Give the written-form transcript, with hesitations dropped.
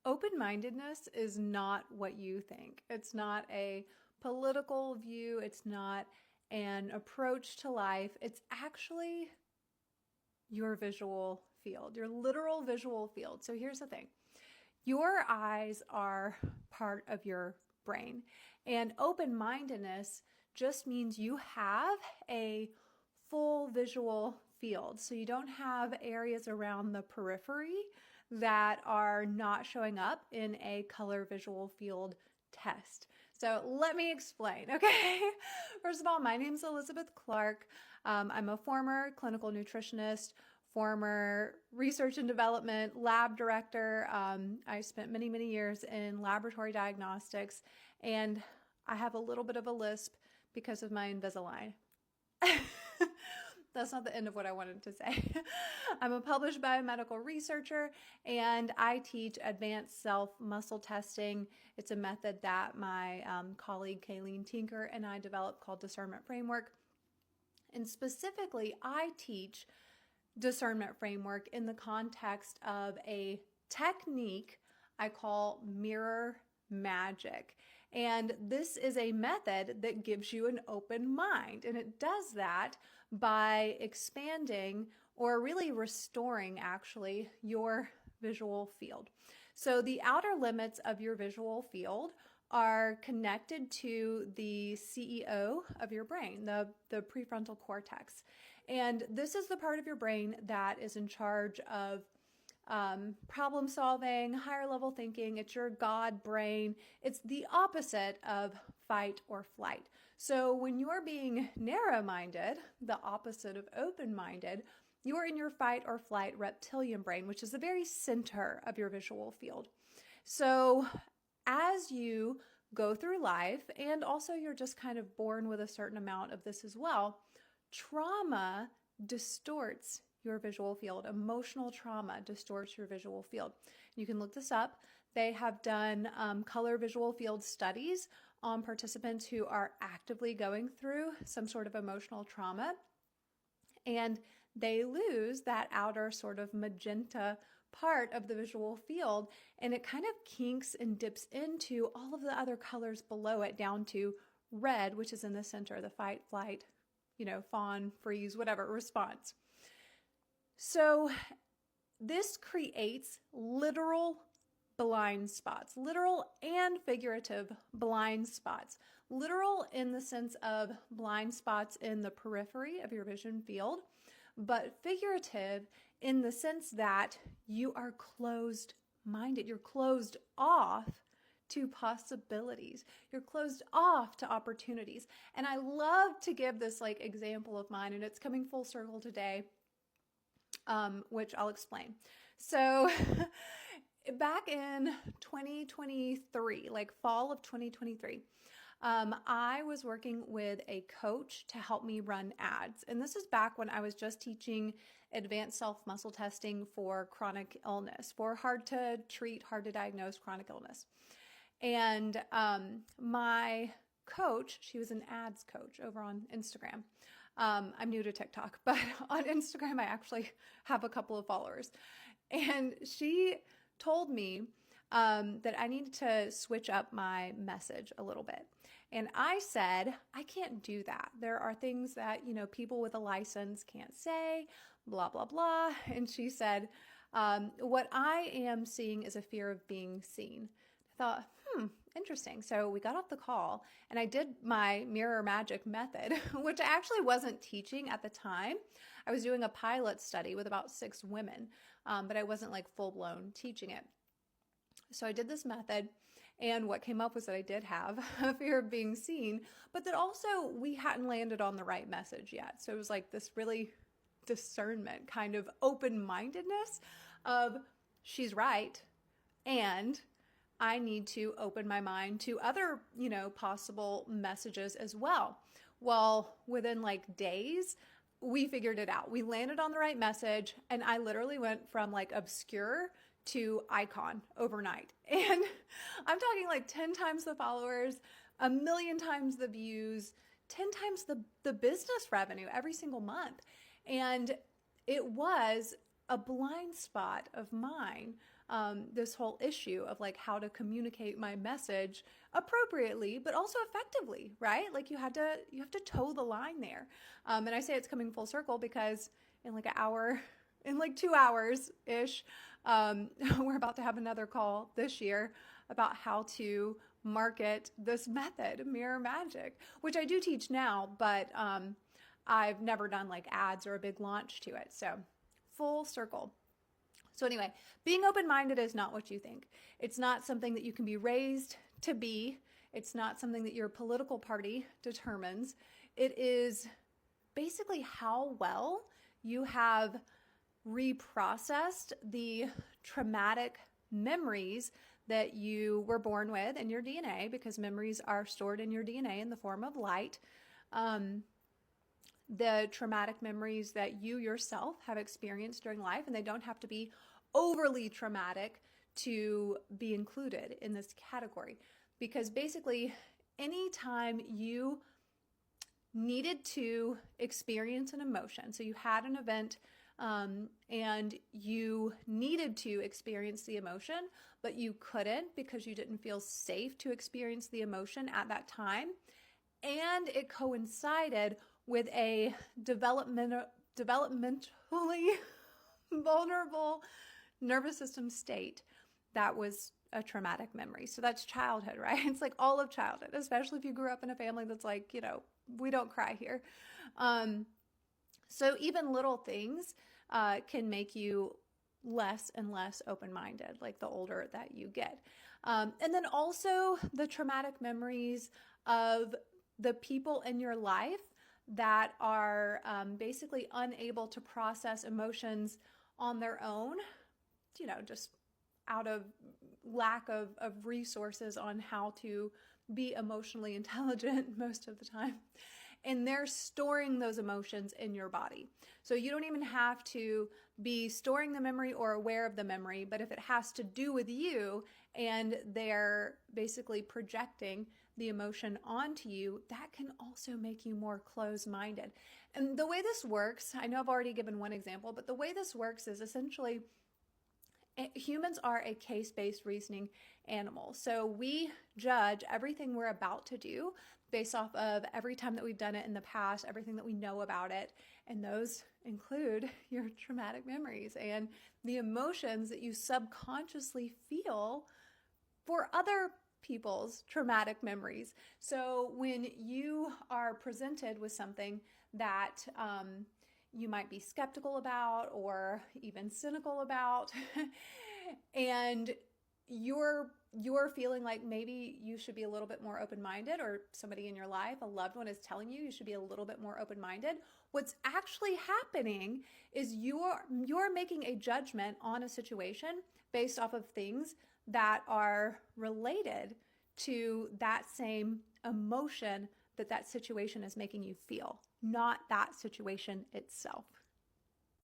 Open-mindedness is not what you think. It's not a political view. It's not an approach to life. It's actually your visual field, your literal visual field. So here's the thing. Your eyes are part of your brain, and open-mindedness just means you have a full visual field. So you don't have areas around the periphery that are not showing up in a color visual field test. So let me explain, okay? First of all, my name's Elizabeth Clark. I'm a former clinical nutritionist, former research and development lab director. I spent many, many years in laboratory diagnostics, and I have a little bit of a lisp because of my Invisalign. That's not the end of what I wanted to say. I'm a published biomedical researcher, and I teach advanced self-muscle testing. It's a method that my colleague Kayleen Tinker and I developed called Discernment Framework. And specifically, I teach Discernment Framework in the context of a technique I call mirror magic. And this is a method that gives you an open mind. And it does that by expanding, or really restoring actually, your visual field. So the outer limits of your visual field are connected to the CEO of your brain, the prefrontal cortex. And this is the part of your brain that is in charge of problem solving, higher level thinking. It's your God brain. It's the opposite of fight or flight. So when you're being narrow-minded, the opposite of open-minded, you're in your fight or flight reptilian brain, which is the very center of your visual field. So as you go through life, and also you're just kind of born with a certain amount of this as well, trauma distorts your visual field. Emotional trauma distorts your visual field. You can look this up. They have done color visual field studies on participants who are actively going through some sort of emotional trauma, and they lose that outer sort of magenta part of the visual field, and it kind of kinks and dips into all of the other colors below it down to red, which is in the center, the fight, flight, fawn, freeze, whatever response. So this creates literal blind spots, literal and figurative blind spots. Literal in the sense of blind spots in the periphery of your vision field, but figurative in the sense that you are closed-minded. You're closed off to possibilities. You're closed off to opportunities. And I love to give this example of mine, and it's coming full circle today. Which I'll explain. So back in 2023, fall of 2023, I was working with a coach to help me run ads. And this is back when I was just teaching advanced self-muscle testing for chronic illness, for hard to treat, hard to diagnose chronic illness. And my coach, she was an ads coach over on Instagram. I'm new to TikTok, but on Instagram, I actually have a couple of followers. And she told me that I needed to switch up my message a little bit. And I said, I can't do that. There are things that, people with a license can't say, blah, blah, blah. And she said, what I am seeing is a fear of being seen. I thought, interesting. So we got off the call and I did my mirror magic method, which I actually wasn't teaching at the time. I was doing a pilot study with about 6 women, but I wasn't full blown teaching it. So I did this method, and what came up was that I did have a fear of being seen, but that also we hadn't landed on the right message yet. So it was this really discernment, kind of open-mindedness of she's right, and I need to open my mind to other, possible messages as well. Well, within days, we figured it out. We landed on the right message, and I literally went from obscure to icon overnight. And I'm talking 10 times the followers, 1 million times the views, 10 times the business revenue every single month. And it was a blind spot of mine this whole issue of like how to communicate my message appropriately, but also effectively, right? Like you have to toe the line there. And I say it's coming full circle because in like an hour, in like 2 hours ish, we're about to have another call this year about how to market this method, Mirror Magic, which I do teach now, but I've never done like ads or a big launch to it. So full circle. So anyway, being open-minded is not what you think. It's not something that you can be raised to be. It's not something that your political party determines. It is basically how well you have reprocessed the traumatic memories that you were born with in your DNA, because memories are stored in your DNA in the form of light. The traumatic memories that you yourself have experienced during life, and they don't have to be overly traumatic to be included in this category. Because basically, anytime you needed to experience an emotion, so you had an event and you needed to experience the emotion, but you couldn't because you didn't feel safe to experience the emotion at that time, and it coincided with a developmentally vulnerable nervous system state, that was a traumatic memory. So that's childhood, right? It's like all of childhood, especially if you grew up in a family that's like, we don't cry here. So even little things can make you less and less open-minded, like the older that you get. And then also the traumatic memories of the people in your life that are basically unable to process emotions on their own, just out of lack of resources on how to be emotionally intelligent most of the time. And they're storing those emotions in your body. So you don't even have to be storing the memory or aware of the memory, but if it has to do with you and they're basically projecting the emotion onto you, that can also make you more closed-minded. And the way this works, I know I've already given one example, but the way this works is essentially humans are a case-based reasoning animal. So we judge everything we're about to do based off of every time that we've done it in the past, everything that we know about it. And those include your traumatic memories and the emotions that you subconsciously feel for other people's traumatic memories. So when you are presented with something that you might be skeptical about or even cynical about, and you're feeling like maybe you should be a little bit more open-minded, or somebody in your life, a loved one, is telling you should be a little bit more open-minded, what's actually happening is you're making a judgment on a situation based off of things that are related to that same emotion that situation is making you feel, not that situation itself.